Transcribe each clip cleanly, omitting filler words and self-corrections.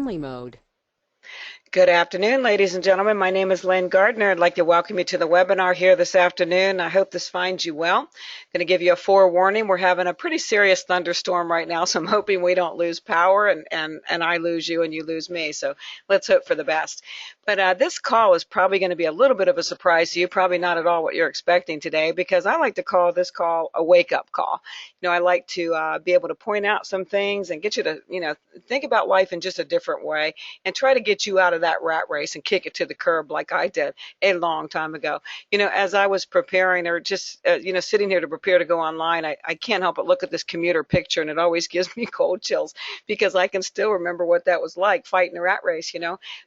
Mode. Good afternoon, ladies and gentlemen. My name is Lynn Gardner. I'd like to welcome you to the webinar here this afternoon. I hope this finds you well. I'm going to give you a forewarning. We're having a pretty serious thunderstorm right now, so I'm hoping we don't lose power and I lose you and you lose me. So let's hope for the best. But this call is probably going to be a little bit of a surprise to you, probably not at all what you're expecting today, because I like to call this call a wake-up call. I like to be able to point out some things and get you to, think about life in just a different way and try to get you out of that rat race and kick it to the curb like I did a long time ago. As I was preparing or just, sitting here to prepare to go online, I can't help but look at this commuter picture and it always gives me cold chills because I can still remember what that was like fighting a rat race.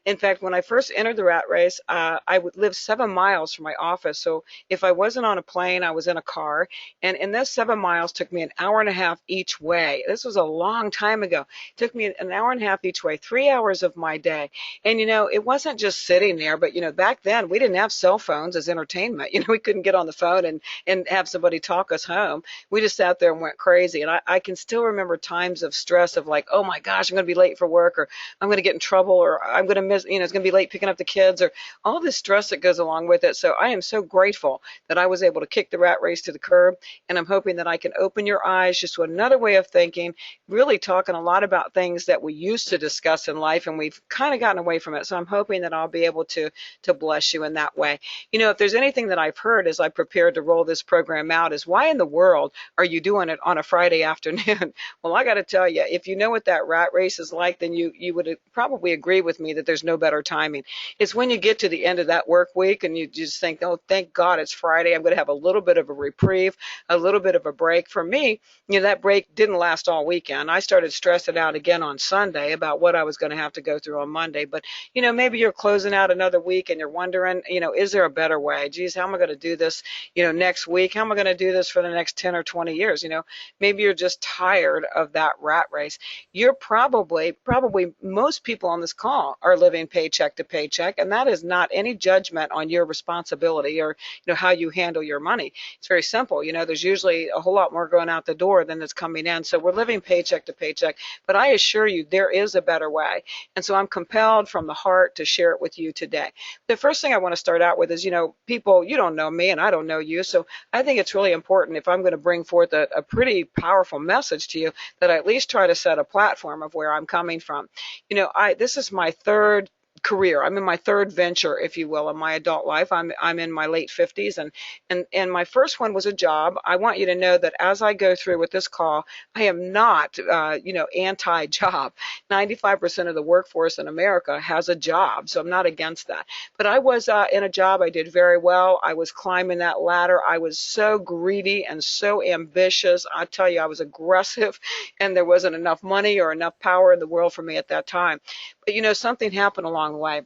In fact, when I first entered the rat race, I would live 7 miles from my office. So if I wasn't on a plane, I was in a car. And those 7 miles took me an hour and a half each way. This was a long time ago. It took me an hour and a half each way, 3 hours of my day. And it wasn't just sitting there, but back then we didn't have cell phones as entertainment. We couldn't get on the phone and have somebody talk us home. We just sat there and went crazy. And I can still remember times of stress of like, oh my gosh, I'm going to be late for work, or I'm going to get in trouble, or I'm going to miss, it's going to be late picking up the kids, or all this stress that goes along with it. So I am so grateful that I was able to kick the rat race to the curb. And I'm hoping that I can open your eyes just to another way of thinking, really talking a lot about things that we used to discuss in life and we've kind of gotten away from it. So I'm hoping that I'll be able to bless you in that way. If there's anything that I've heard as I prepared to roll this program out is, why in the world are you doing it on a Friday afternoon? Well, I got to tell you, if you know what that rat race is like, then you would probably agree with me that there's no better timing. It's when you get to the end of that work week and you just think, oh, thank God it's Friday. I'm going to have a little bit of a reprieve, a little bit of a break. For me, that break didn't last all weekend. I started stressing out again on Sunday about what I was going to have to go through on Monday. But, maybe you're closing out another week and you're wondering, is there a better way? Geez, how am I going to do this, next week? How am I going to do this for the next 10 or 20 years? Maybe you're just tired of that rat race. You're probably most people on this call are living paycheck to paycheck, and that is not any judgment on your responsibility or, how you handle your money. It's very simple. There's usually a whole lot more going out the door than that's coming in. So we're living paycheck to paycheck, but I assure you there is a better way. And so I'm compelled from the heart to share it with you today. The first thing I want to start out with is, people, you don't know me and I don't know you. So I think it's really important, if I'm going to bring forth a pretty powerful message to you, that I at least try to set a platform of where I'm coming from. This is my third career. I'm in my third venture, if you will, in my adult life. I'm in my late 50s, and my first one was a job. I want you to know that as I go through with this call, I am not anti-job. 95% of the workforce in America has a job, so I'm not against that. But I was in a job. I did very well. I was climbing that ladder. I was so greedy and so ambitious. I tell you, I was aggressive, and there wasn't enough money or enough power in the world for me at that time. But something happened along the way.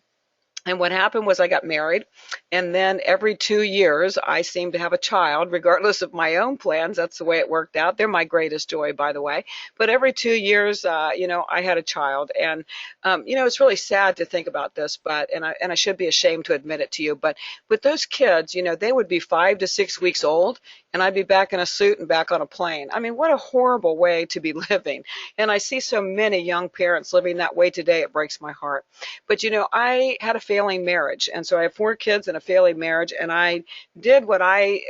And what happened was I got married, and then every 2 years I seemed to have a child, regardless of my own plans. That's the way it worked out. They're my greatest joy, by the way. But every 2 years, I had a child, and it's really sad to think about this, but and I should be ashamed to admit it to you. But with those kids, they would be 5 to 6 weeks old, and I'd be back in a suit and back on a plane. I mean, what a horrible way to be living. And I see so many young parents living that way today. It breaks my heart. But I had a failing marriage, and so I have 4 kids and a failing marriage, and I did what I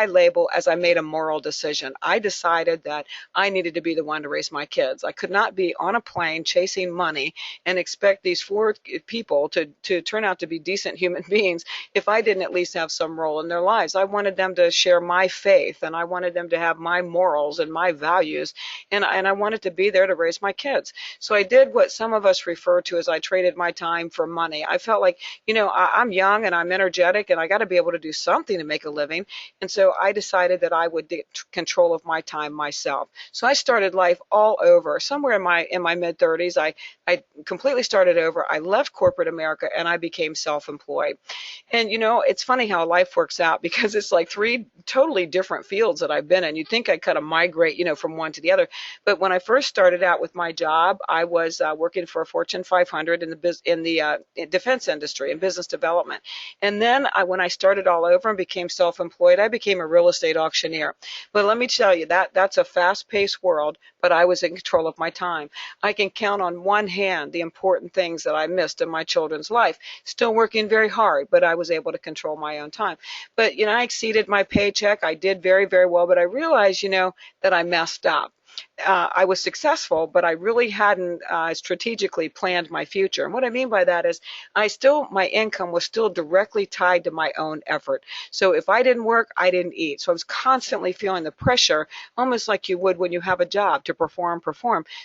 label as, I made a moral decision. I decided that I needed to be the one to raise my kids. I could not be on a plane chasing money and expect these 4 people to turn out to be decent human beings if I didn't at least have some role in their lives. I wanted them to share my faith, and I wanted them to have my morals and my values, and I wanted to be there to raise my kids. So I did what some of us refer to as, I traded my time for money. I felt like, I'm young and I'm energetic and I got to be able to do something to make a living. And so I decided that I would get control of my time myself. So I started life all over. Somewhere in my mid 30s, I completely started over. I left corporate America and I became self-employed. And it's funny how life works out, because it's like 3 totally different fields that I've been in. You'd think I kind of migrate, from one to the other. But when I first started out with my job, I was working for a Fortune 500 in the defense industry. industry and business development. And then when I started all over and became self-employed, I became a real estate auctioneer. But let me tell you, that's a fast-paced world, but I was in control of my time. I can count on one hand the important things that I missed in my children's life. Still working very hard, but I was able to control my own time. But, I exceeded my paycheck. I did very, very well, but I realized, that I messed up. I was successful, but I really hadn't strategically planned my future. And what I mean by that is my income was still directly tied to my own effort. So if I didn't work, I didn't eat. So I was constantly feeling the pressure, almost like you would when you have a job, to perform,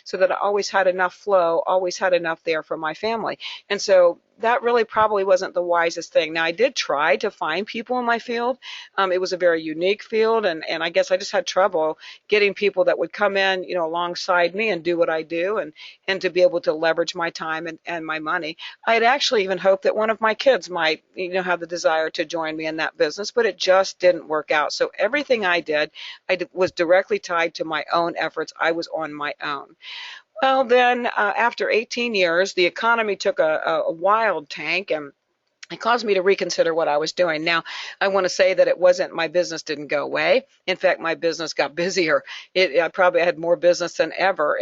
so that I always had enough flow, always had enough there for my family. And so that really probably wasn't the wisest thing. Now, I did try to find people in my field. It was a very unique field, and I guess I just had trouble getting people that would come in, alongside me and do what I do, and to be able to leverage my time and my money. I had actually even hoped that one of my kids might, have the desire to join me in that business, but it just didn't work out. So everything I did was directly tied to my own efforts. I was on my own. Well, then after 18 years, the economy took a wild tank, and it caused me to reconsider what I was doing. Now, I want to say that my business didn't go away. In fact, my business got busier. I probably had more business than ever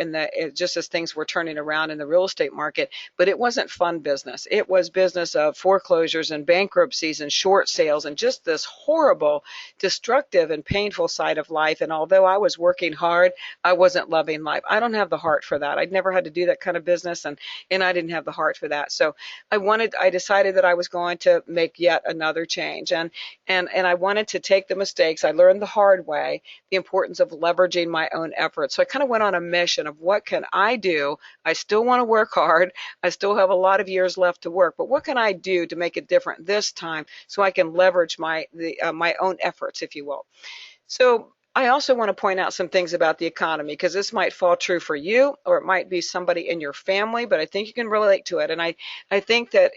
just as things were turning around in the real estate market, but it wasn't fun business. It was business of foreclosures and bankruptcies and short sales and just this horrible, destructive and painful side of life. And although I was working hard, I wasn't loving life. I don't have the heart for that. I'd never had to do that kind of business, and I didn't have the heart for that. So I decided that I was going to make yet another change, and I wanted to take the mistakes I learned the hard way, the importance of leveraging my own efforts. So I kind of went on a mission of what can I do. I still want to work hard. I still have a lot of years left to work, but what can I do to make it different this time so I can leverage my own efforts, if you will. So I also want to point out some things about the economy, because this might fall true for you, or it might be somebody in your family, but I think you can relate to it. And I think that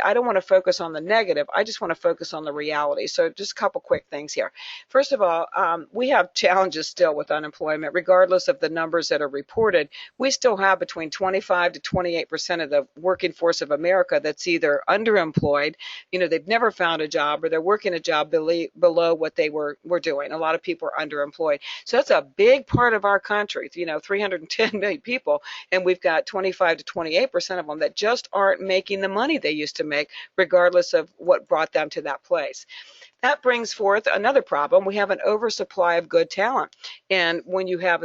I don't want to focus on the negative. I just want to focus on the reality. So just a couple quick things here. First of all, we have challenges still with unemployment, regardless of the numbers that are reported. We still have between 25 to 28% of the working force of America that's either underemployed, they've never found a job, or they're working a job below what they were doing. A lot of people are underemployed. So that's a big part of our country, 310 million people, and we've got 25 to 28% of them that just aren't making the money they used to make, regardless of what brought them to that place. That brings forth another problem. We have an oversupply of good talent. And when you have,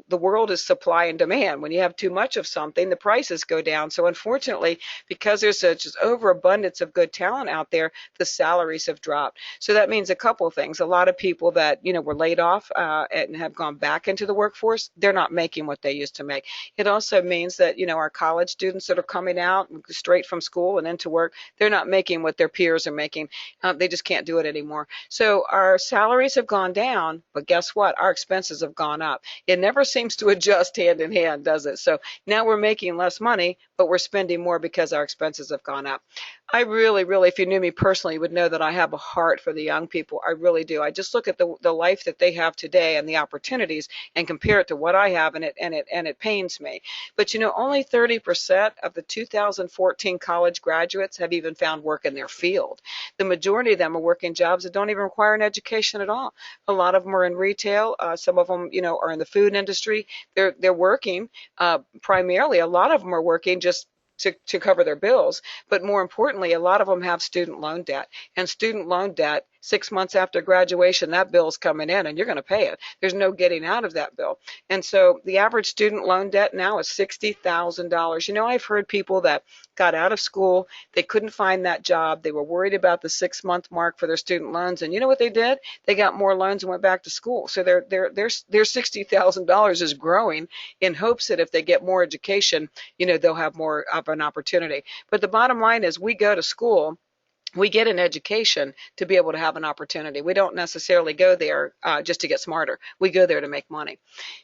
the world is supply and demand. When you have too much of something, the prices go down. So unfortunately, because there's such overabundance of good talent out there, the salaries have dropped. So that means a couple of things. A lot of people that, were laid off and have gone back into the workforce, they're not making what they used to make. It also means that, our college students that are coming out straight from school and into work, they're not making what their peers are making. They just can't do it anymore. So our salaries have gone down, but guess what? Our expenses have gone up. It never seems to adjust hand in hand, does it? So now we're making less money, but we're spending more because our expenses have gone up. I really, really, if you knew me personally, would know that I have a heart for the young people. I really do. I just look at the life that they have today and the opportunities and compare it to what I have, and it pains me. But only 30% of the 2014 college graduates have even found work in their field. The majority of them are working jobs that don't even require an education at all. A lot of them are in retail. Some of them, are in the food industry. They're working primarily. A lot of them are working just to cover their bills. But more importantly, a lot of them have student loan debt. And student loan debt, 6 months after graduation, that bill's coming in and you're going to pay it. There's no getting out of that bill. And so the average student loan debt now is $60,000. I've heard people that got out of school, they couldn't find that job, they were worried about the 6-month mark for their student loans, and you know what they did? They got more loans and went back to school. So their $60,000 is growing in hopes that if they get more education, they'll have more of an opportunity. But the bottom line is we go to school We get an education to be able to have an opportunity. We don't necessarily go there just to get smarter. We go there to make money.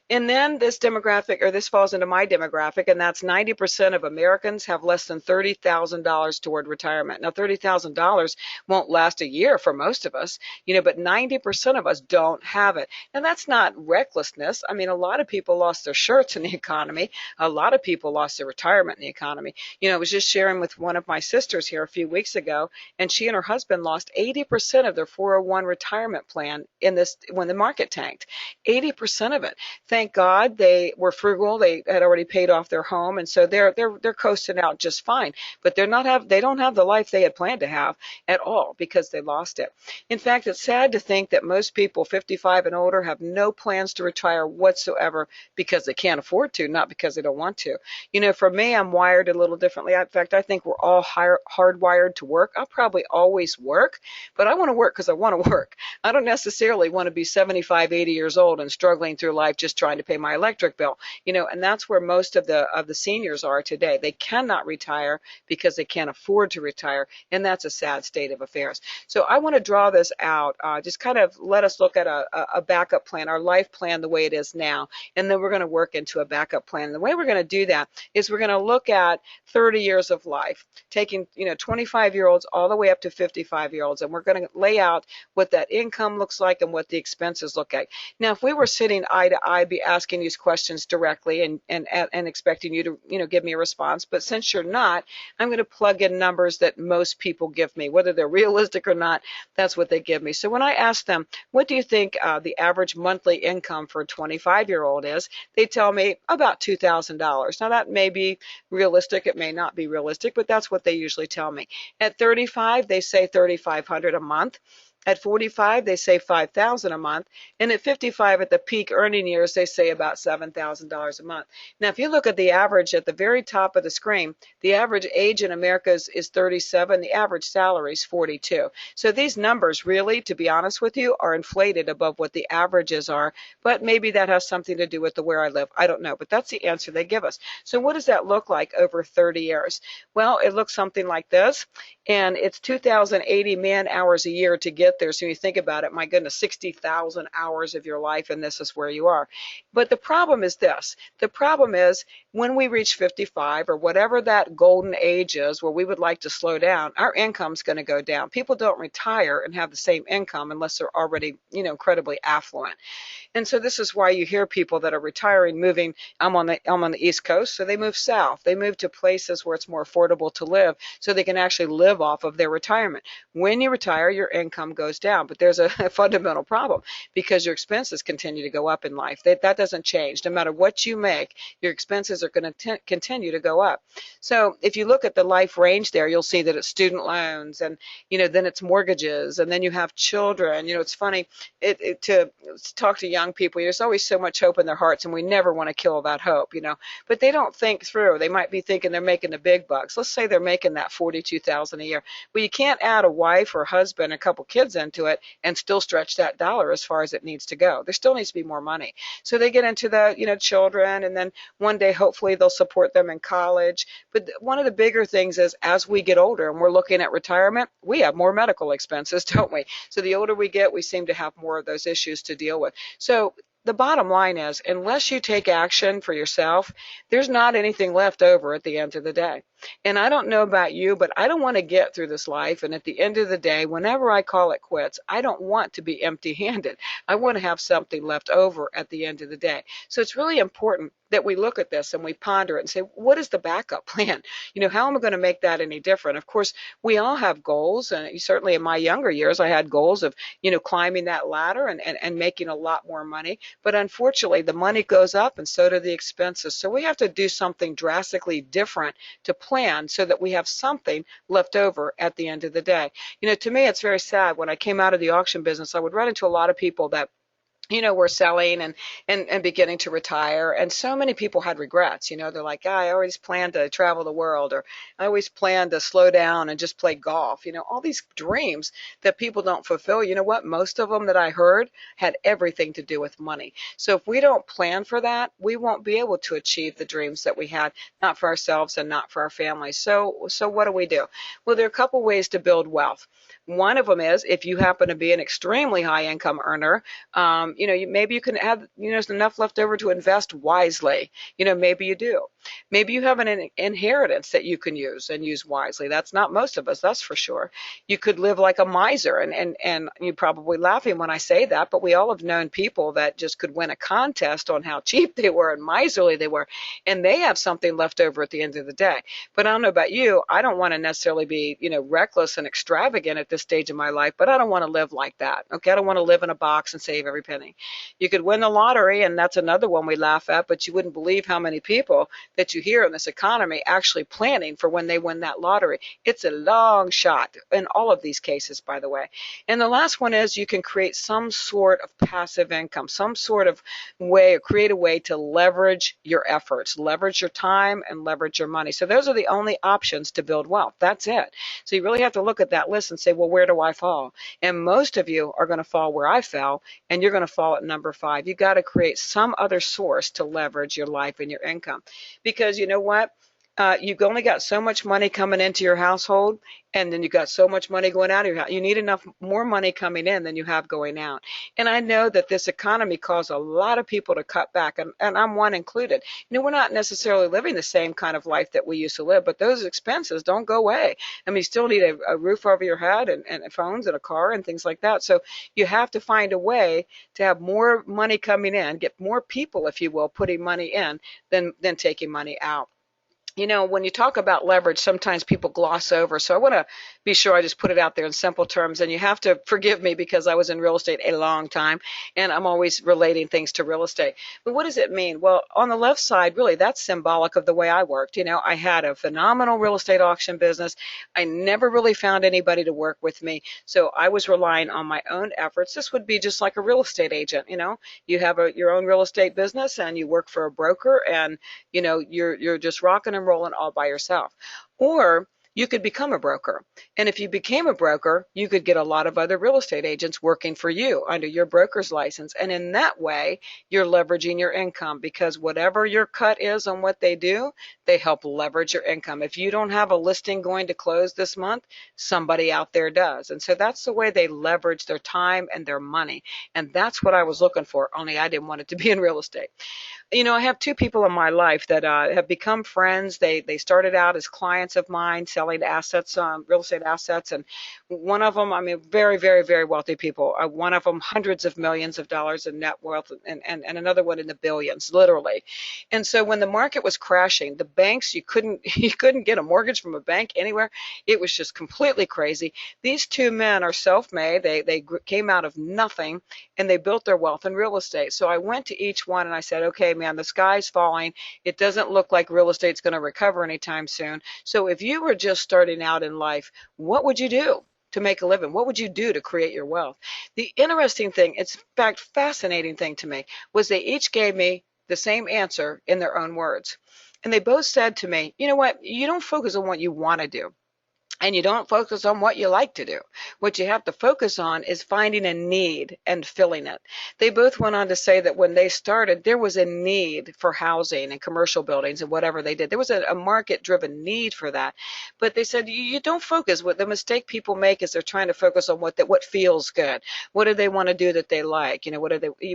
And then this demographic, or this falls into my demographic, and that's 90% of Americans have less than $30,000 toward retirement. Now, $30,000 won't last a year for most of us, but 90% of us don't have it. And that's not recklessness. I mean, a lot of people lost their shirts in the economy. A lot of people lost their retirement in the economy. I was just sharing with one of my sisters here a few weeks ago, and she and her husband lost 80% of their 401 retirement plan in this when the market tanked. 80% of it. Thank God they were frugal. They had already paid off their home, and so they're coasting out just fine. But they don't have the life they had planned to have at all because they lost it. In fact, it's sad to think that most people 55 and older have no plans to retire whatsoever because they can't afford to, not because they don't want to. For me, I'm wired a little differently. In fact, I think we're all hardwired to work. I'll probably always work, but I want to work because I want to work. I don't necessarily want to be 75, 80 years old and struggling through life just trying to pay my electric bill. And that's where most of the seniors are today. They cannot retire because they can't afford to retire, and that's a sad state of affairs. So I want to draw this out, just kind of let us look at a backup plan, our life plan the way it is now, and then we're going to work into a backup plan. And the way we're going to do that is we're going to look at 30 years of life, taking 25-year-olds all the way up to 55-year-olds, and we're going to lay out what that income looks like and what the expenses look like. Now, if we were sitting eye to eye, I'd be asking these questions directly and expecting you to give me a response. But since you're not, I'm going to plug in numbers that most people give me, whether they're realistic or not. That's what they give me. So when I ask them, what do you think the average monthly income for a 25-year-old is? They tell me about $2,000. Now that may be realistic. It may not be realistic, but that's what they usually tell me. At 35, they say $3,500 a month. At 45, they say $5,000 a month, and at 55, at the peak earning years, they say about $7,000 a month. Now, if you look at the average at the very top of the screen, the average age in America is 37. The average salary is 42. So these numbers really, to be honest with you, are inflated above what the averages are, but maybe that has something to do with where I live. I don't know, but that's the answer they give us. So what does that look like over 30 years? Well, it looks something like this, and it's 2,080 man-hours a year to get there. So when you think about it, my goodness, 60,000 hours of your life, and this is where you are. But the problem is this. The problem is when we reach 55 or whatever that golden age is where we would like to slow down, our income's going to go down. People don't retire and have the same income unless they're already, incredibly affluent. And so this is why you hear people that are retiring moving. I'm on the East Coast, so they move south. They move to places where it's more affordable to live so they can actually live off of their retirement. When you retire, your income goes down, but there's a fundamental problem because your expenses continue to go up in life. That doesn't change. No matter what you make, your expenses are going to continue to go up. So if you look at the life range there, you'll see that it's student loans and, then it's mortgages, and then you have children. It's funny to talk to young people. There's always so much hope in their hearts, and we never want to kill that hope, but they don't think through. They might be thinking they're making the big bucks. Let's say they're making that $42,000 a year. Well, you can't add a wife or husband, a couple kids into it and still stretch that dollar as far as it needs to go. There still needs to be more money. So they get into the, children, and then one day hopefully they'll support them in college. But one of the bigger things is as we get older and we're looking at retirement, we have more medical expenses, don't we? So the older we get, we seem to have more of those issues to deal with. So the bottom line is, unless you take action for yourself, there's not anything left over at the end of the day. And I don't know about you, but I don't want to get through this life. And at the end of the day, whenever I call it quits, I don't want to be empty-handed. I want to have something left over at the end of the day. So it's really important that we look at this and we ponder it and say, what is the backup plan? How am I going to make that any different? Of course, we all have goals. And certainly in my younger years, I had goals of, climbing that ladder and making a lot more money. But unfortunately, the money goes up and so do the expenses. So we have to do something drastically different to plan so that we have something left over at the end of the day. To me, it's very sad. When I came out of the auction business, I would run into a lot of people that were selling and beginning to retire. And so many people had regrets. They're like, "Ah, I always planned to travel the world, or I always planned to slow down and just play golf." All these dreams that people don't fulfill. You know what? Most of them that I heard had everything to do with money. So if we don't plan for that, we won't be able to achieve the dreams that we had, not for ourselves and not for our families. So what do we do? Well, there are a couple ways to build wealth. One of them is if you happen to be an extremely high income earner, maybe you can have, enough left over to invest wisely. Maybe you do. Maybe you have an inheritance that you can use and use wisely. That's not most of us, that's for sure. You could live like a miser, and you're probably laughing when I say that, but we all have known people that just could win a contest on how cheap they were and miserly they were, and they have something left over at the end of the day. But I don't know about you. I don't want to necessarily be, reckless and extravagant at this stage of my life, but I don't want to live like that. Okay, I don't want to live in a box and save every penny. You could win the lottery, and that's another one we laugh at, but you wouldn't believe how many people that you hear in this economy actually planning for when they win that lottery. It's a long shot in all of these cases, by the way. And the last one is you can create some sort of passive income, some sort of way, or create a way to leverage your efforts, leverage your time, and leverage your money. So those are the only options to build wealth. That's it. So you really have to look at that list and say, well, where do I fall? And most of you are going to fall where I fell, and you're going to fall at number 5. You got to create some other source to leverage your life and your income. Because you know what? You've only got so much money coming into your household, and then you've got so much money going out of your house. You need enough more money coming in than you have going out. And I know that this economy caused a lot of people to cut back, and I'm one included. We're not necessarily living the same kind of life that we used to live, but those expenses don't go away. I mean, you still need a roof over your head and phones and a car and things like that. So you have to find a way to have more money coming in, get more people, if you will, putting money in than taking money out. When you talk about leverage, sometimes people gloss over. So I want to be sure I just put it out there in simple terms. And you have to forgive me because I was in real estate a long time, and I'm always relating things to real estate. But what does it mean? Well, on the left side, really, that's symbolic of the way I worked. I had a phenomenal real estate auction business. I never really found anybody to work with me. So I was relying on my own efforts. This would be just like a real estate agent. You have your own real estate business and you work for a broker, and you're just rocking and rolling all by yourself. Or you could become a broker. And if you became a broker, you could get a lot of other real estate agents working for you under your broker's license. And in that way, you're leveraging your income, because whatever your cut is on what they do, they help leverage your income. If you don't have a listing going to close this month, somebody out there does. And so that's the way they leverage their time and their money. And that's what I was looking for, only I didn't want it to be in real estate. I have 2 people in my life that have become friends. They started out as clients of mine selling assets, real estate assets, and one of them, I mean, very, very, very wealthy people. One of them, hundreds of millions of dollars in net wealth, and another one in the billions, literally. And so when the market was crashing, the banks, you couldn't you couldn't get a mortgage from a bank anywhere. It was just completely crazy. These 2 men are self-made. They came out of nothing, and they built their wealth in real estate. So I went to each one and I said, okay, man, the sky's falling. It doesn't look like real estate's going to recover anytime soon. So if you were just starting out in life, what would you do to make a living? What would you do to create your wealth? The interesting thing, it's in fact fascinating thing to me, was they each gave me the same answer in their own words. And they both said to me, you know what, you don't focus on what you want to do. And you don't focus on what you like to do. What you have to focus on is finding a need and filling it. They both went on to say that when they started, there was a need for housing and commercial buildings and whatever they did. There was a market-driven need for that. But they said you don't focus. What the mistake people make is they're trying to focus on what feels good. What do they want to do that they like?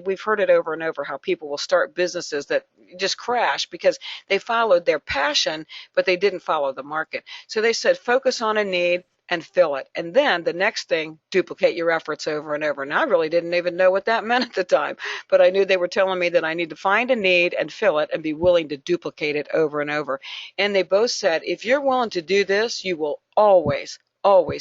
We've heard it over and over how people will start businesses that just crash because they followed their passion, but they didn't follow the market. So they said focus on a need and fill it. And then the next thing, duplicate your efforts over and over. And I really didn't even know what that meant at the time, but I knew they were telling me that I need to find a need and fill it and be willing to duplicate it over and over. And they both said, if you're willing to do this, you will always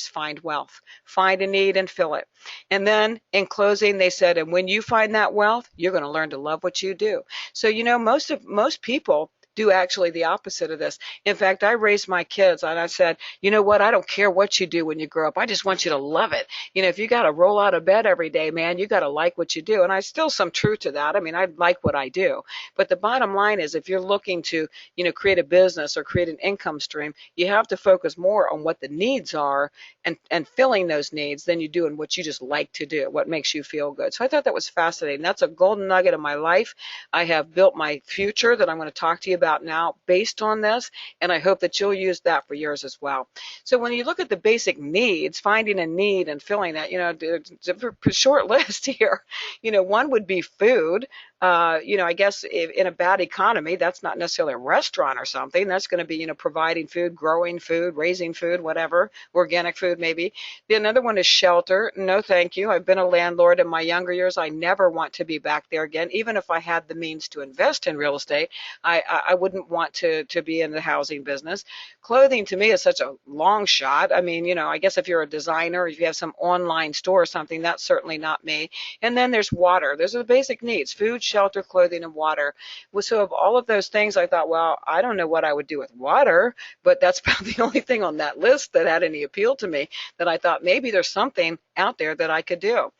find wealth. Find a need and fill it. And then in closing, they said, and when you find that wealth, you're going to learn to love what you do. So, most people do actually the opposite of this. In fact, I raised my kids and I said, you know what? I don't care what you do when you grow up. I just want you to love it. If you got to roll out of bed every day, man, you got to like what you do. And I still some truth to that. I mean, I like what I do. But the bottom line is if you're looking to, create a business or create an income stream, you have to focus more on what the needs are and filling those needs than you do in what you just like to do, what makes you feel good. So I thought that was fascinating. That's a golden nugget of my life. I have built my future that I'm going to talk to you about now based on this, and I hope that you'll use that for yours as well. So when you look at the basic needs, finding a need and filling that, it's a short list here. One would be food. I guess if in a bad economy, that's not necessarily a restaurant or something. That's going to be, providing food, growing food, raising food, whatever, organic food maybe. The another one is shelter. No, thank you. I've been a landlord in my younger years. I never want to be back there again. Even if I had the means to invest in real estate, I wouldn't want to be in the housing business. Clothing to me is such a long shot. I mean, I guess if you're a designer, if you have some online store or something, that's certainly not me. And then there's water. Those are the basic needs: food, shelter, clothing, and water. So of all of those things, I thought, well, I don't know what I would do with water, but that's about the only thing on that list that had any appeal to me, that I thought maybe there's something out there that I could do.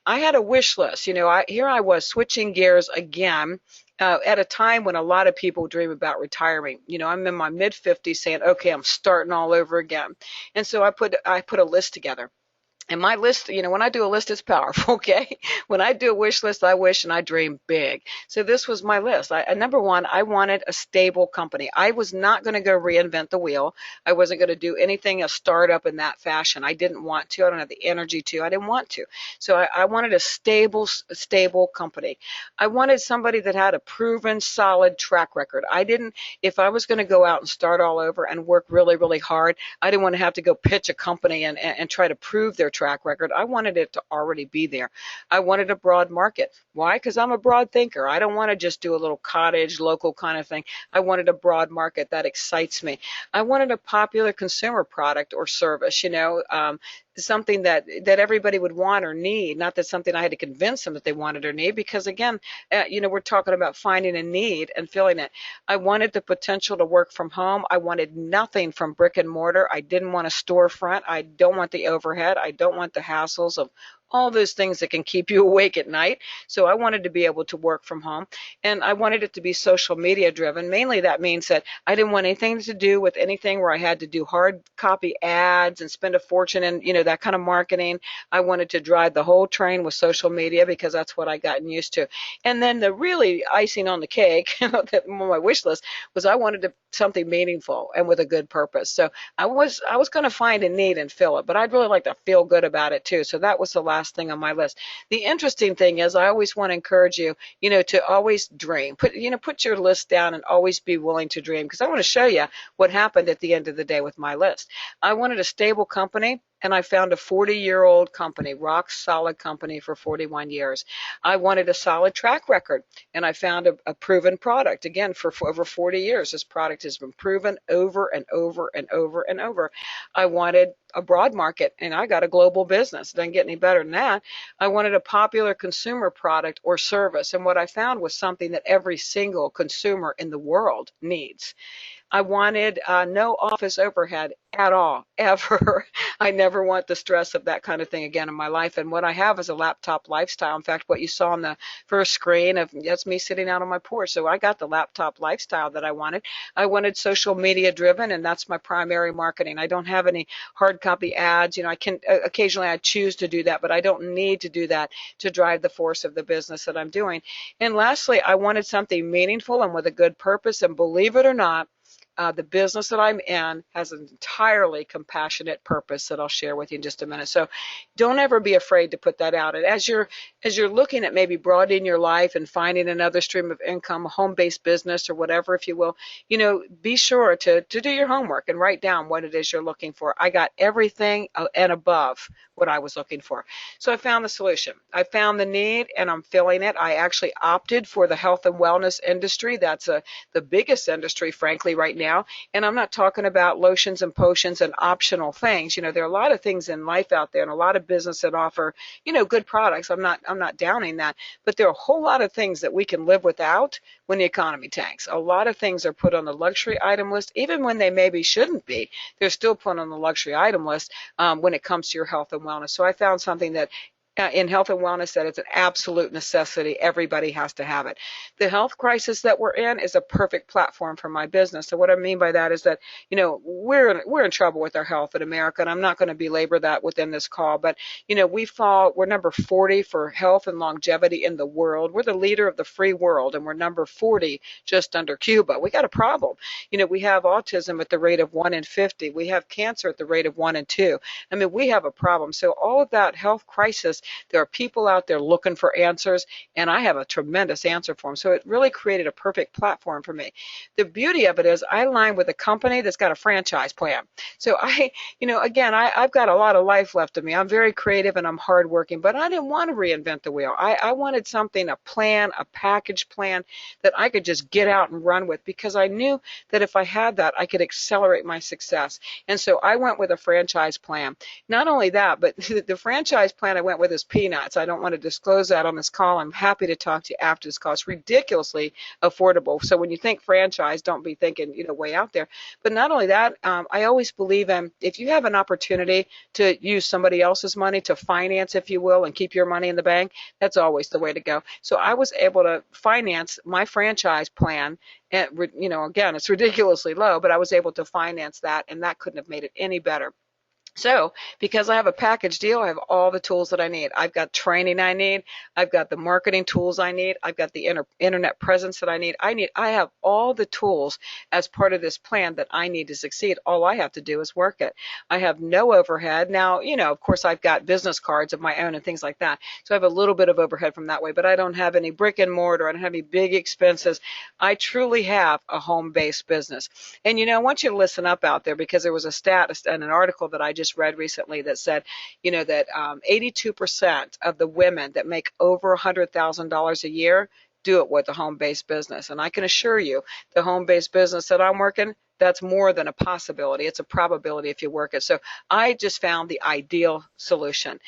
I had a wish list. Here I was switching gears again. At a time when a lot of people dream about retiring. I'm in my mid 50s saying, okay, I'm starting all over again. And so I put a list together. And my list, when I do a list, it's powerful, okay? When I do a wish list, I wish and I dream big. So this was my list. Number one, I wanted a stable company. I was not going to go reinvent the wheel. I wasn't going to do anything, a startup in that fashion. I didn't want to. I don't have the energy to. I didn't want to. So I wanted a stable company. I wanted somebody that had a proven, solid track record. If I was going to go out and start all over and work really, really hard, I didn't want to have to go pitch a company and try to prove their track record. I wanted it to already be there. I wanted a broad market. Why? Because I'm a broad thinker. I don't want to just do a little cottage, local kind of thing. I wanted a broad market. That excites me. I wanted a popular consumer product or service, something that everybody would want or need, not that something I had to convince them that they wanted or need, because again, we're talking about finding a need and filling it. I wanted the potential to work from home. I wanted nothing from brick and mortar. I didn't want a storefront. I don't want the overhead. I don't want the hassles of all those things that can keep you awake at night. So I wanted to be able to work from home, and I wanted it to be social media driven. Mainly that means that I didn't want anything to do with anything where I had to do hard copy ads and spend a fortune in, that kind of marketing. I wanted to drive the whole train with social media because that's what I gotten used to. And then the really icing on the cake that on my wish list was I wanted something meaningful and with a good purpose. So I was going to find a need and fill it, but I'd really like to feel good about it too. So that was the last thing on my list. The interesting thing is I always want to encourage you, to always dream. Put your list down and always be willing to dream, because I want to show you what happened at the end of the day with my list. I wanted a stable company, and I found a 40-year-old company, rock solid company for 41 years. I wanted a solid track record, and I found a proven product. Again, for over 40 years, this product has been proven over and over and over and over. I wanted a broad market, and I got a global business. It doesn't get any better than that. I wanted a popular consumer product or service, and what I found was something that every single consumer in the world needs. I wanted no office overhead at all, ever. I never want the stress of that kind of thing again in my life. And what I have is a laptop lifestyle. In fact, what you saw on the first screen, that's me sitting out on my porch. So I got the laptop lifestyle that I wanted. I wanted social media driven, and that's my primary marketing. I don't have any hard copy ads. I can occasionally I choose to do that, but I don't need to do that to drive the force of the business that I'm doing. And lastly, I wanted something meaningful and with a good purpose. And believe it or not, the business that I'm in has an entirely compassionate purpose that I'll share with you in just a minute. So don't ever be afraid to put that out. And as you're looking at maybe broadening your life and finding another stream of income, a home-based business or whatever, if you will, be sure to do your homework and write down what it is you're looking for. I got everything and above what I was looking for. So I found the solution. I found the need, and I'm filling it. I actually opted for the health and wellness industry. That's the biggest industry, frankly, right now now. And I'm not talking about lotions and potions and optional things. There are a lot of things in life out there and a lot of business that offer, good products. I'm not downing that, but there are a whole lot of things that we can live without when the economy tanks. A lot of things are put on the luxury item list, even when they maybe shouldn't be. They're still put on the luxury item list when it comes to your health and wellness. So I found something that in health and wellness that it's an absolute necessity. Everybody has to have it. The health crisis that we're in is a perfect platform for my business. So what I mean by that is that, we're in trouble with our health in America, and I'm not going to belabor that within this call, but, we're number 40 for health and longevity in the world. We're the leader of the free world, and we're number 40 just under Cuba. We got a problem. We have autism at the rate of 1 in 50. We have cancer at the rate of 1 in 2. I mean, we have a problem. So all of that health crisis, there are people out there looking for answers, and I have a tremendous answer for them. So it really created a perfect platform for me. The beauty of it is I align with a company that's got a franchise plan. So I've got a lot of life left of me. I'm very creative and I'm hardworking, but I didn't want to reinvent the wheel. I wanted something, a plan, a package plan that I could just get out and run with, because I knew that if I had that, I could accelerate my success. And so I went with a franchise plan. Not only that, but the franchise plan I went with is peanuts. I don't want to disclose that on this call. I'm happy to talk to you after this call. It's ridiculously affordable. So when you think franchise, don't be thinking, way out there. But not only that, I always believe in, if you have an opportunity to use somebody else's money to finance, if you will, and keep your money in the bank, that's always the way to go. So I was able to finance my franchise plan. And, again, it's ridiculously low, but I was able to finance that, and that couldn't have made it any better. So because I have a package deal, I have all the tools that I need. I've got training I need. I've got the marketing tools I need. I've got the internet presence that I need. I have all the tools as part of this plan that I need to succeed. All I have to do is work it. I have no overhead. Now, of course, I've got business cards of my own and things like that. So I have a little bit of overhead from that way, but I don't have any brick and mortar. I don't have any big expenses. I truly have a home-based business. And, I want you to listen up out there, because there was a stat and an article that I just read recently that said, that 82% of the women that make over $100,000 a year do it with a home-based business. And I can assure you, the home-based business that I'm working, that's more than a possibility. It's a probability if you work it. So I just found the ideal solution.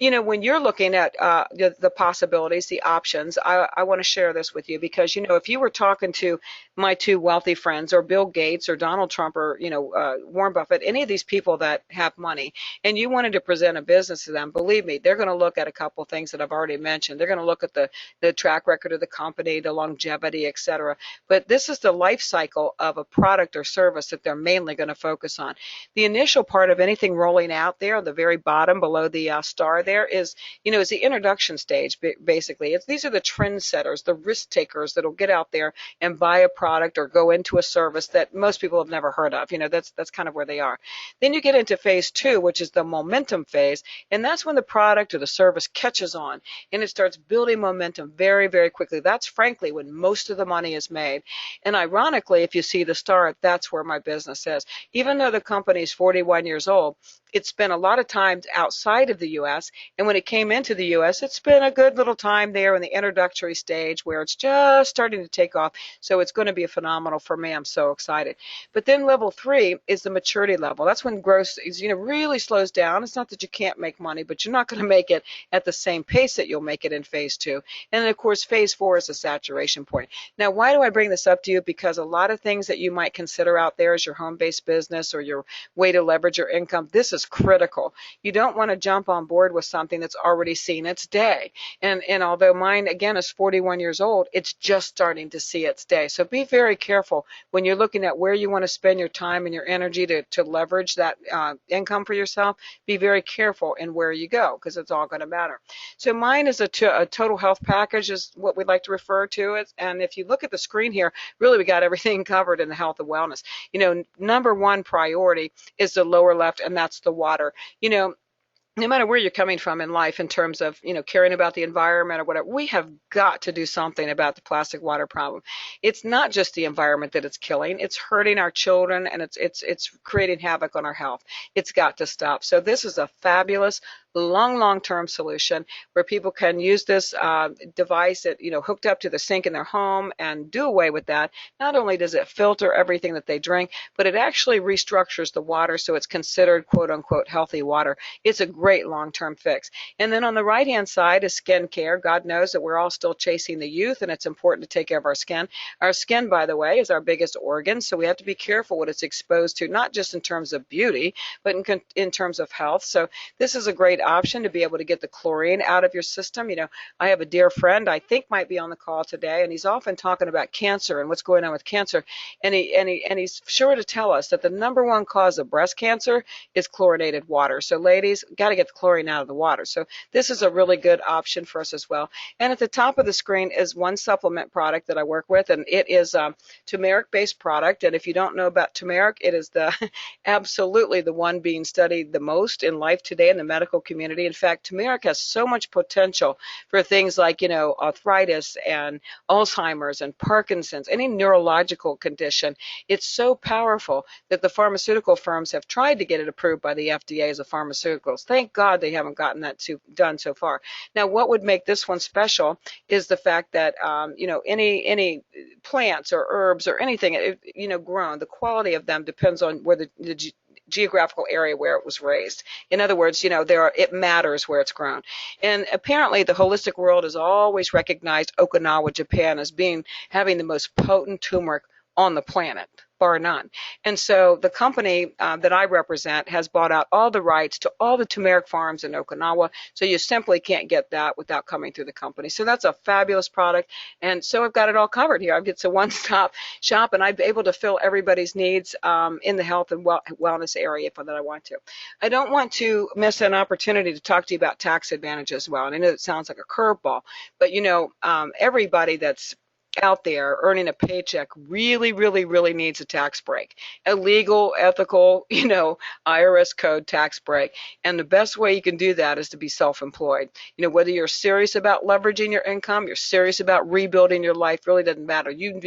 When you're looking at the possibilities, the options, I want to share this with you, because, if you were talking to my two wealthy friends, or Bill Gates or Donald Trump, or, Warren Buffett, any of these people that have money, and you wanted to present a business to them, believe me, they're going to look at a couple of things that I've already mentioned. They're going to look at the track record of the company, the longevity, et cetera. But this is the life cycle of a product or service that they're mainly going to focus on. The initial part of anything rolling out there, the very bottom below the star there is the introduction stage, basically. These are the trend setters, the risk takers that'll get out there and buy a product or go into a service that most people have never heard of. That's kind of where they are. Then you get into phase 2, which is the momentum phase, and that's when the product or the service catches on and it starts building momentum very, very quickly. That's frankly when most of the money is made. And ironically, if you see the star, that's where my business is. Even though the company is 41 years old, it spent a lot of time outside of the U.S., and when it came into the U.S., it spent a good little time there in the introductory stage where it's just starting to take off. So it's going to be phenomenal for me. I'm so excited. But then level 3 is the maturity level. That's when growth is, really slows down. It's not that you can't make money, but you're not going to make it at the same pace that you'll make it in phase 2. And then, of course, phase 4 is the saturation point. Now, why do I bring this up to you? Because a lot of things that you might consider out there as your home-based business or your way to leverage your income, this is critical. You don't want to jump on board with something that's already seen its day. And although mine, again, is 41 years old, it's just starting to see its day. So be very careful when you're looking at where you want to spend your time and your energy to leverage that income for yourself. Be very careful in where you go, because it's all going to matter. So mine is a total health package, is what we like to refer to it. And if you look at the screen here, really we got everything covered in the health and wellness. Number one priority is the lower left, and that's the water. No matter where you're coming from in life in terms of, caring about the environment or whatever, we have got to do something about the plastic water problem. It's not just the environment that it's killing. It's hurting our children, and it's creating havoc on our health. It's got to stop. So this is a fabulous long-term solution where people can use this device that, hooked up to the sink in their home and do away with that. Not only does it filter everything that they drink, but it actually restructures the water so it's considered quote unquote healthy water. It's a great long-term fix. And then on the right-hand side is skin care. God knows that we're all still chasing the youth, and it's important to take care of our skin. Our skin, by the way, is our biggest organ, so we have to be careful what it's exposed to, not just in terms of beauty, but in terms of health. So this is a great option to be able to get the chlorine out of your system. I have a dear friend I think might be on the call today, and he's often talking about cancer and what's going on with cancer, and he's sure to tell us that the number one cause of breast cancer is chlorinated water. So ladies, got to get the chlorine out of the water. So this is a really good option for us as well. And at the top of the screen is one supplement product that I work with, and it is a turmeric-based product. And if you don't know about turmeric, it is the absolutely the one being studied the most in life today in the medical community. In fact, turmeric has so much potential for things like, arthritis and Alzheimer's and Parkinson's, any neurological condition. It's so powerful that the pharmaceutical firms have tried to get it approved by the FDA as a pharmaceuticals. Thank God they haven't gotten that done so far. Now, what would make this one special is the fact that, any plants or herbs or anything, grown, the quality of them depends on where the geographical area where it was raised. In other words, it matters where it's grown. And apparently the holistic world has always recognized Okinawa, Japan as having the most potent turmeric on the planet, bar none. And so the company that I represent has bought out all the rights to all the turmeric farms in Okinawa, so you simply can't get that without coming through the company. So that's a fabulous product, and so I've got it all covered here. It's a one-stop shop, and I'm able to fill everybody's needs in the health and wellness area that I want to. I don't want to miss an opportunity to talk to you about tax advantage as well, and I know it sounds like a curveball, but everybody that's out there earning a paycheck really needs a tax break, a legal, ethical, IRS code tax break. And the best way you can do that is to be self-employed. Whether you're serious about leveraging your income, you're serious about rebuilding your life, really doesn't matter. You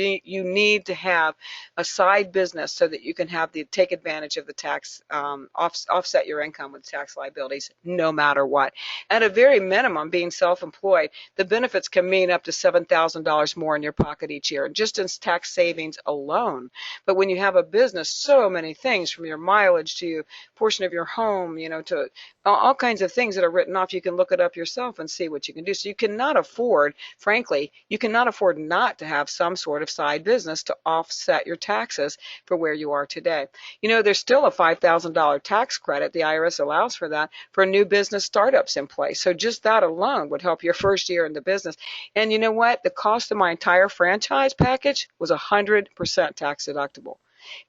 need to have a side business so that you can take advantage of the tax, offset your income with tax liabilities, no matter what. At a very minimum, being self-employed, the benefits can mean up to $7,000 more in your pocket each year, just in tax savings alone. But when you have a business, so many things from your mileage to your portion of your home, to all kinds of things that are written off. You can look it up yourself and see what you can do. So you cannot afford, frankly, not to have some sort of side business to offset your taxes for where you are today. There's still a $5,000 tax credit. The IRS allows for that for new business startups in place. So just that alone would help your first year in the business. And you know what? The cost of my entire franchise package was 100% tax deductible.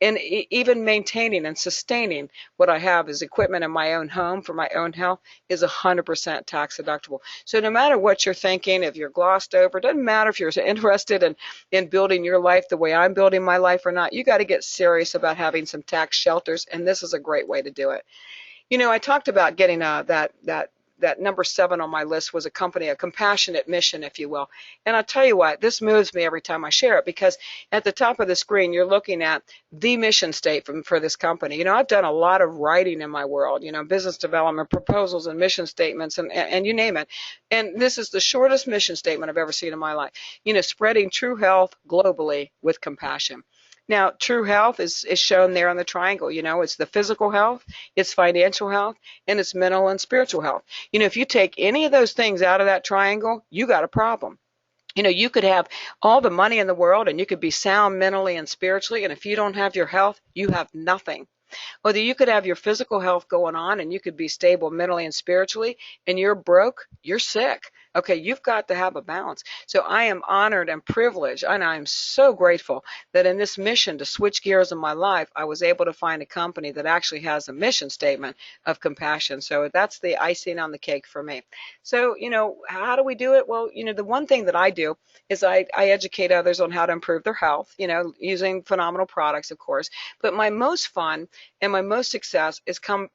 And even maintaining and sustaining what I have as equipment in my own home for my own health is 100% tax deductible. So no matter what you're thinking, if you're glossed over, it doesn't matter if you're interested in building your life the way I'm building my life or not, you got to get serious about having some tax shelters, and this is a great way to do it. I talked about getting that number 7 on my list was a compassionate mission, if you will. And I'll tell you what, this moves me every time I share it, because at the top of the screen, you're looking at the mission statement for this company. I've done a lot of writing in my world, business development proposals and mission statements and you name it. And this is the shortest mission statement I've ever seen in my life. Spreading true health globally with compassion. Now, true health is shown there on the triangle. It's the physical health, it's financial health, and it's mental and spiritual health. If you take any of those things out of that triangle, you got a problem. You could have all the money in the world and you could be sound mentally and spiritually, and if you don't have your health, you have nothing. Whether you could have your physical health going on and you could be stable mentally and spiritually, and you're broke, you're sick. Okay, you've got to have a balance. So I am honored and privileged, and I am so grateful that in this mission to switch gears in my life, I was able to find a company that actually has a mission statement of compassion. So that's the icing on the cake for me. So, how do we do it? Well, the one thing that I do is I educate others on how to improve their health, using phenomenal products, of course. But my most fun and my most success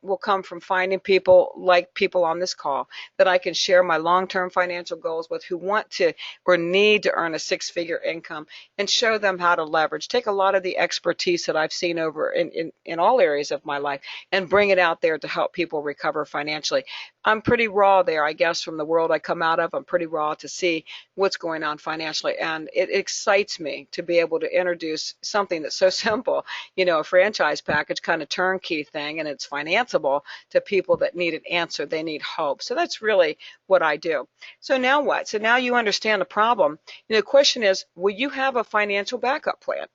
will come from finding people like people on this call that I can share my long-term financial goals with, who want to or need to earn a 6-figure income, and show them how to leverage. Take a lot of the expertise that I've seen over in all areas of my life and bring it out there to help people recover financially. I'm pretty raw there, I guess, from the world I come out of. I'm pretty raw to see what's going on financially, and it excites me to be able to introduce something that's so simple, a franchise package kind of turnkey thing, and it's financeable to people that need an answer. They need hope. So that's really what I do. So now what? So now you understand the problem. The question is, will you have a financial backup plan?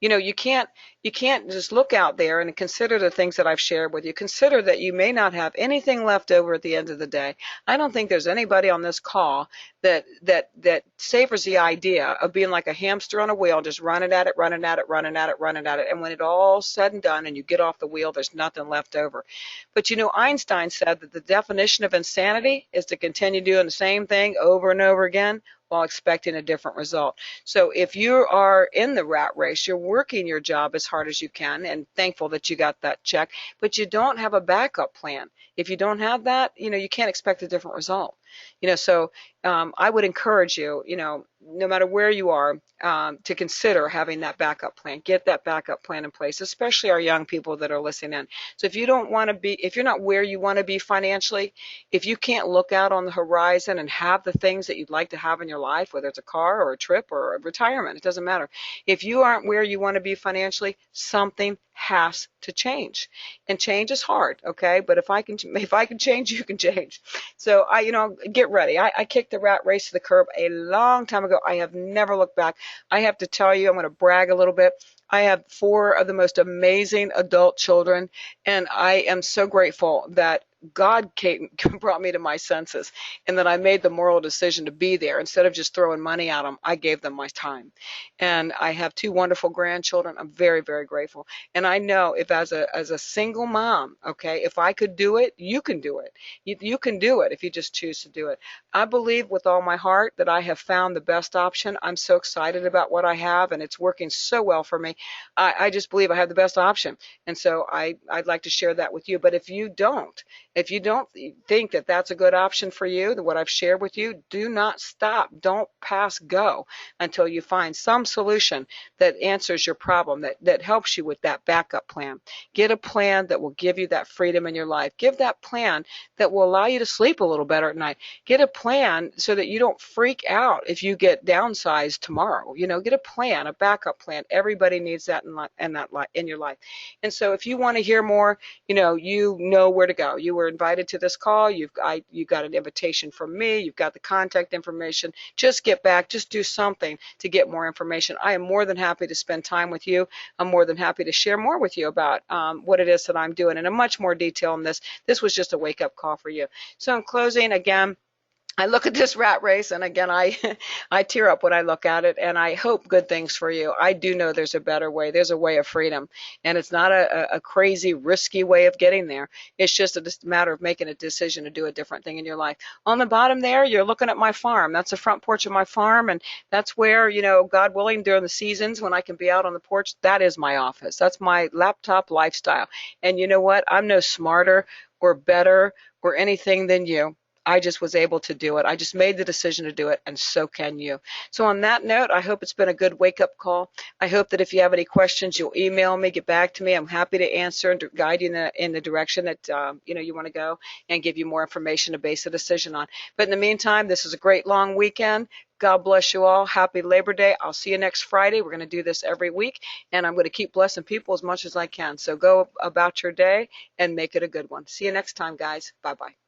You can't just look out there and consider the things that I've shared with you. Consider that you may not have anything left over at the end of the day. I don't think there's anybody on this call that savors the idea of being like a hamster on a wheel, just running at it, running at it, running at it, running at it. And when it all's said and done and you get off the wheel, there's nothing left over. But Einstein said that the definition of insanity is to continue doing the same thing over and over again while expecting a different result. So if you are in the rat race, you're working your job as hard as you can and thankful that you got that check, but you don't have a backup plan. If you don't have that, you can't expect a different result. So I would encourage you, no matter where you are, to consider having that backup plan. Get that backup plan in place, especially our young people that are listening in. So if you're not where you want to be financially, if you can't look out on the horizon and have the things that you'd like to have in your life, whether it's a car or a trip or a retirement, it doesn't matter. If you aren't where you want to be financially, something has to change. And change is hard, okay? But if I can change, you can change. So get ready. I kicked the rat race to the curb a long time ago. I have never looked back. I have to tell you, I'm going to brag a little bit. I have 4 of the most amazing adult children, and I am so grateful that God brought me to my senses, and that I made the moral decision to be there. Instead of just throwing money at them, I gave them my time. And I have 2 wonderful grandchildren. I'm very, very grateful. And I know if as a single mom, okay, if I could do it, you can do it. You can do it if you just choose to do it. I believe with all my heart that I have found the best option. I'm so excited about what I have, and it's working so well for me. I just believe I have the best option. And so I'd like to share that with you. But if you don't think that that's a good option for you, what I've shared with you, do not stop. Don't pass go until you find some solution that answers your problem, that helps you with that backup plan. Get a plan that will give you that freedom in your life. Give that plan that will allow you to sleep a little better at night. Get a plan so that you don't freak out if you get downsized tomorrow. Get a plan, a backup plan. Everybody needs that in your life. And so if you want to hear more, you know where to go. You were invited to this call. You got an invitation from me. You've got the contact information. Just get back. Just do something to get more information. I am more than happy to spend time with you. I'm more than happy to share more with you about what it is that I'm doing in a much more detail in this. This was just a wake-up call for you. So in closing, again, I look at this rat race, and again, I tear up when I look at it, and I hope good things for you. I do know there's a better way. There's a way of freedom, and it's not a crazy, risky way of getting there. It's just a matter of making a decision to do a different thing in your life. On the bottom there, you're looking at my farm. That's the front porch of my farm, and that's where, God willing, during the seasons when I can be out on the porch, that is my office. That's my laptop lifestyle. And you know what? I'm no smarter or better or anything than you. I just was able to do it. I just made the decision to do it, and so can you. So on that note, I hope it's been a good wake-up call. I hope that if you have any questions, you'll email me, get back to me. I'm happy to answer and guide you in the direction that you want to go, and give you more information to base a decision on. But in the meantime, this is a great long weekend. God bless you all. Happy Labor Day. I'll see you next Friday. We're going to do this every week, and I'm going to keep blessing people as much as I can. So go about your day and make it a good one. See you next time, guys. Bye-bye.